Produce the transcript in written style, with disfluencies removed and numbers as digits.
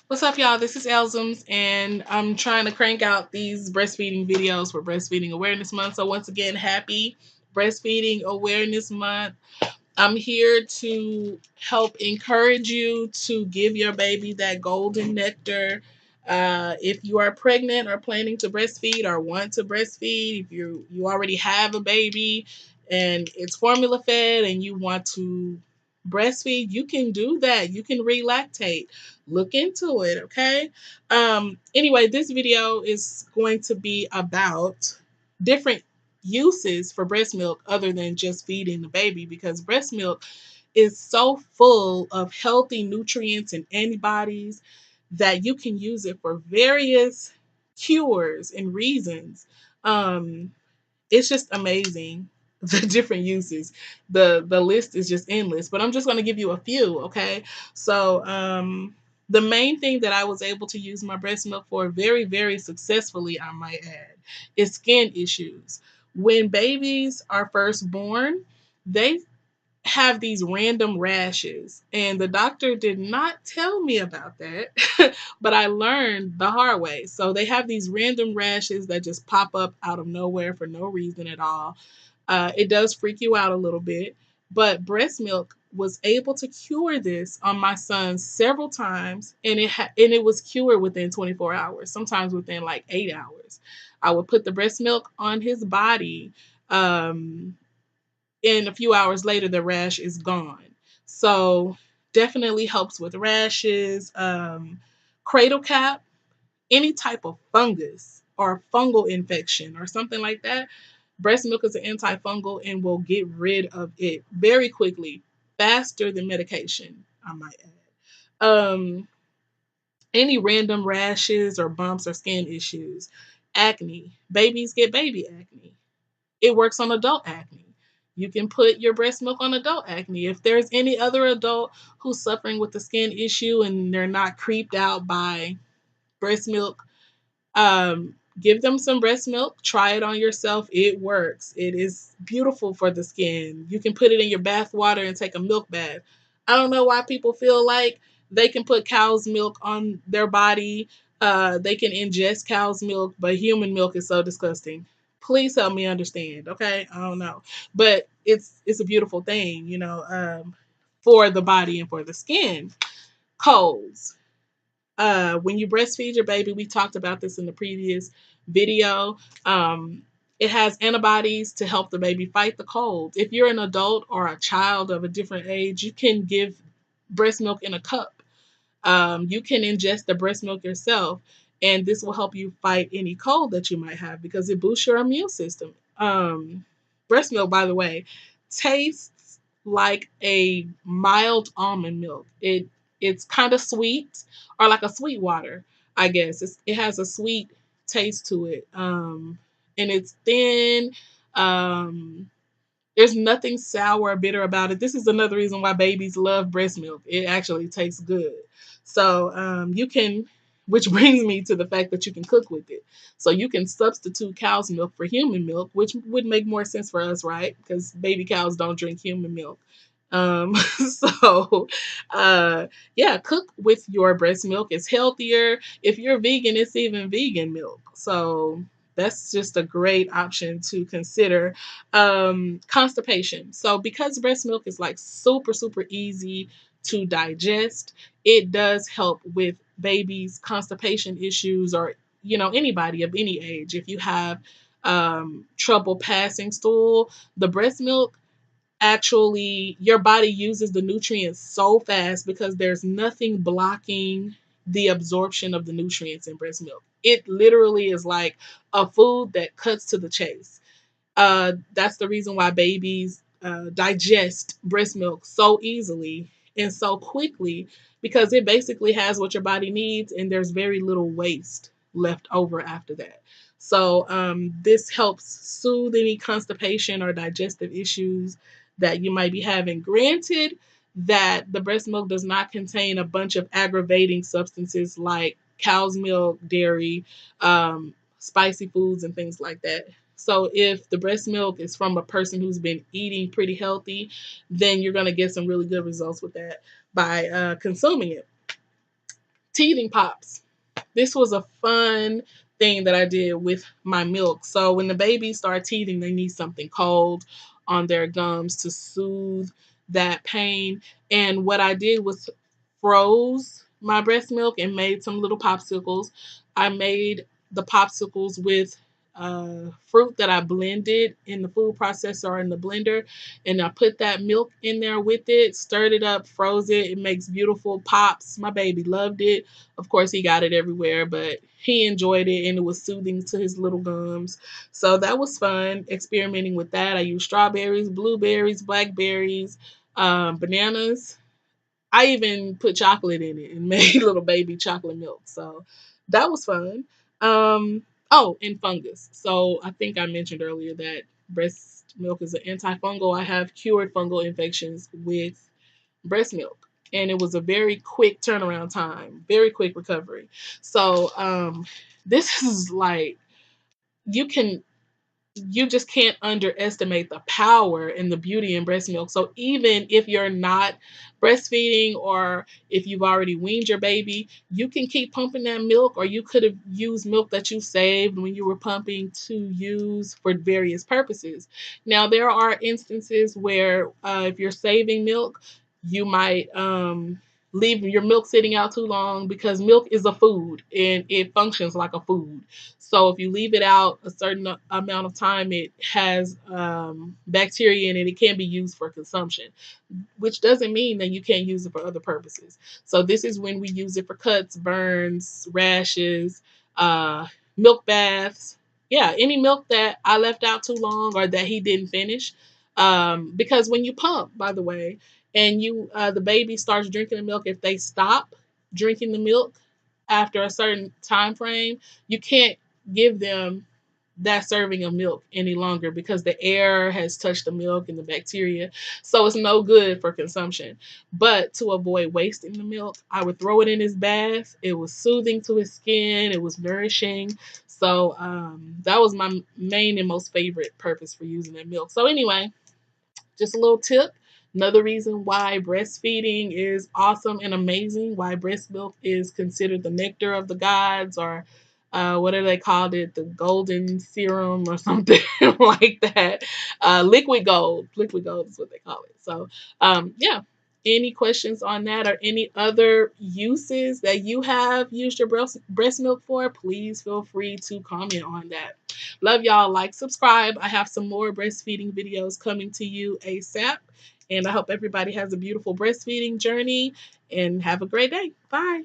What's up, y'all? This is Elzums, and I'm trying to crank out these breastfeeding videos for Breastfeeding Awareness Month. So, once again, happy Breastfeeding Awareness Month. I'm here to help encourage you to give your baby that golden nectar. If you are pregnant or planning to breastfeed or want to breastfeed, if you already have a baby and it's formula fed and you want to breastfeed, you can do that. You can relactate. Look into it, okay? Anyway, this video is going to be about different uses for breast milk other than just feeding the baby, because breast milk is so full of healthy nutrients and antibodies that you can use it for various cures and reasons. Um, it's just amazing the different uses. The list is just endless, but I'm just going to give you a few, okay? So, the main thing that I was able to use my breast milk for very, very successfully, I might add, is skin issues. When babies are first born, they have these random rashes, and the doctor did not tell me about that, but I learned the hard way. So they have these random rashes that just pop up out of nowhere for no reason at all. It does freak you out a little bit, but breast milk was able to cure this on my son several times, and it was cured within 24 hours, sometimes within like 8 hours. I would put the breast milk on his body, um, and a few hours later, the rash is gone. So definitely helps with rashes, cradle cap, any type of fungus or fungal infection or something like that. Breast milk is an antifungal and will get rid of it very quickly, faster than medication, I might add. Any random rashes or bumps or skin issues, acne. Babies get baby acne. It works on adult acne. You can put your breast milk on adult acne. If there's any other adult who's suffering with a skin issue and they're not creeped out by breast milk, give them some breast milk. Try it on yourself. It works. It is beautiful for the skin. You can put it in your bath water and take a milk bath. I don't know why people feel like they can put cow's milk on their body. They can ingest cow's milk, but human milk is so disgusting. Please help me understand, okay? I don't know, but it's a beautiful thing, for the body and for the skin. Colds, when you breastfeed your baby, we talked about this in the previous video. It has antibodies to help the baby fight the cold. If you're an adult or a child of a different age, you can give breast milk in a cup. You can ingest the breast milk yourself, and this will help you fight any cold that you might have because it boosts your immune system. Breast milk, by the way, tastes like a mild almond milk. It's kind of sweet, or like a sweet water, I guess. It has a sweet taste to it, and it's thin. Um, there's nothing sour or bitter about it. This is another reason why babies love breast milk. It actually tastes good. So you can, which brings me to the fact that you can cook with it. So you can substitute cow's milk for human milk, which would make more sense for us, right? Because baby cows don't drink human milk. So, yeah, cook with your breast milk. It's healthier. If you're vegan, it's even vegan milk. So that's just a great option to consider. Constipation. So because breast milk is like super, super easy to digest, it does help with babies' constipation issues, or anybody of any age. If you have trouble passing stool, the breast milk, actually your body uses the nutrients so fast because there's nothing blocking the absorption of the nutrients in breast milk. It literally is like a food that cuts to the chase. That's the reason why babies digest breast milk so easily and so quickly, because it basically has what your body needs and there's very little waste left over after that. So, this helps soothe any constipation or digestive issues that you might be having. Granted, that the breast milk does not contain a bunch of aggravating substances like cow's milk, dairy, spicy foods, and things like that. So if the breast milk is from a person who's been eating pretty healthy, then you're going to get some really good results with that by consuming it. teething pops. This was a fun thing that I did with my milk. So when the babies start teething, they need something cold on their gums to soothe that pain. And what I did was froze my breast milk and made some little popsicles. I made the popsicles with fruit that I blended in the food processor or in the blender, and I put that milk in there with it, stirred it up, froze it. It makes beautiful pops. My baby loved it. Of course, he got it everywhere, but he enjoyed it and it was soothing to his little gums. So that was fun experimenting with that. I used strawberries, blueberries, blackberries, bananas. I even put chocolate in it and made little baby chocolate milk. So that was fun. Oh, and fungus. So I think I mentioned earlier that breast milk is an antifungal. I have cured fungal infections with breast milk. And it was a very quick turnaround time, very quick recovery. So this is like you can you just can't underestimate the power and the beauty in breast milk. So even if you're not breastfeeding or if you've already weaned your baby, you can keep pumping that milk, or you could have used milk that you saved when you were pumping to use for various purposes. Now, there are instances where if you're saving milk, you might leave your milk sitting out too long because milk is a food and it functions like a food. So if you leave it out a certain amount of time, it has bacteria in it. It can be used for consumption, which doesn't mean that you can't use it for other purposes. So this is when we use it for cuts, burns, rashes, uh, milk baths. Yeah, any milk that I left out too long or that he didn't finish. Because when you pump, by the way, and you the baby starts drinking the milk, if they stop drinking the milk after a certain time frame, you can't give them that serving of milk any longer because the air has touched the milk and the bacteria. So it's no good for consumption. But to avoid wasting the milk, I would throw it in his bath. It was soothing to his skin, it was nourishing. So that was my main and most favorite purpose for using that milk. So, anyway, just a little tip. Another reason why breastfeeding is awesome and amazing, why breast milk is considered the nectar of the gods, or what do they called it? The golden serum or something like that. Liquid gold. Liquid gold is what they call it. So, yeah. Any questions on that or any other uses that you have used your breast milk for, please feel free to comment on that. Love y'all. Like, subscribe. I have some more breastfeeding videos coming to you ASAP. And I hope everybody has a beautiful breastfeeding journey and have a great day. Bye.